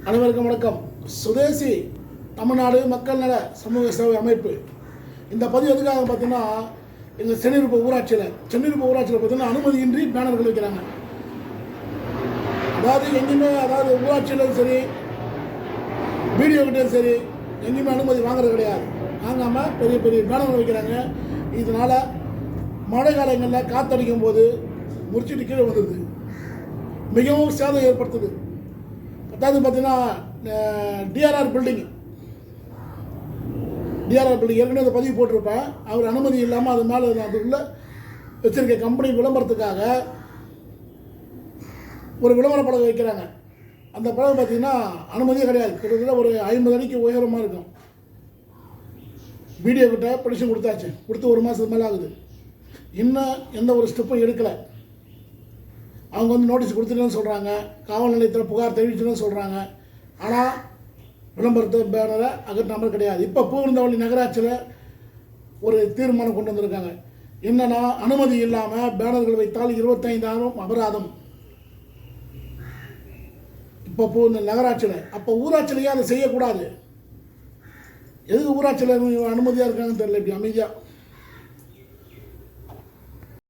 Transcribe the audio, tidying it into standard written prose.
அனைவருக்கும் வணக்கம். சுதேசி தமிழ்நாடு மக்கள் நல சமூக சேவை அமைப்பு இந்த பதிவு எதுக்காக பார்த்தீங்கன்னா, எங்கள் சென்னிருப்பு ஊராட்சியில் பார்த்தீங்கன்னா அனுமதியின்றி பேனர்கள் வைக்கிறாங்க. அதாவது எங்கேயுமே, அதாவது ஊராட்சியிலும் சரி, வீடியோக்கிட்டையும் சரி, எங்கேயுமே அனுமதி வாங்குறது கிடையாது. வாங்காமல் பெரிய பெரிய பேனர்கள் வைக்கிறாங்க. இதனால் மழை காலங்களில் காற்றடிக்கும் போது முறிச்சிட்டு கீழே வந்துடுது, மிகவும் சேதம் ஏற்படுத்துது. அதாவது பார்த்தீங்கன்னா டிஆர்ஆர் பில்டிங் ஏற்கனவே அதை பதிவு போட்டிருப்பேன். அவர் அனுமதி இல்லாமல் அது மேலே அதுக்குள்ளே வச்சுருக்க கம்பெனி விளம்பரத்துக்காக ஒரு விளம்பர பலகை வைக்கிறாங்க. அந்த பலகை பார்த்திங்கன்னா அனுமதியே கிடையாது. கிட்டத்தட்ட ஒரு 50 அடிக்கு உயரமாக இருக்கும். வீடியோ கிட்ட பெடிஷன் கொடுத்து 1 மாதத்துக்கு மேலே ஆகுது. இன்னும் எந்த ஒரு ஸ்டெப்பும் எடுக்கலை. அவங்க வந்து நோட்டீஸ் கொடுத்துட்டுன்னு சொல்கிறாங்க, காவல் நிலையத்தில் புகார் தெரிவிச்சுன்னு சொல்கிறாங்க. ஆனால் விளம்பரத்தை பேனரை அகற்றாமல் கிடையாது. இப்போ பூவிருந்தவள்ளி நகராட்சியில் ஒரு தீர்மானம் கொண்டு வந்திருக்காங்க. என்னென்னா, அனுமதி இல்லாமல் பேனர்கள் வைத்தால் 25,000 அபராதம். இப்போ நகராட்சியில், அப்போ ஊராட்சியிலேயே அதை செய்யக்கூடாது. எதுக்கு ஊராட்சியில் அனுமதியாக இருக்காங்கன்னு தெரியல. இப்படி அமைதியாக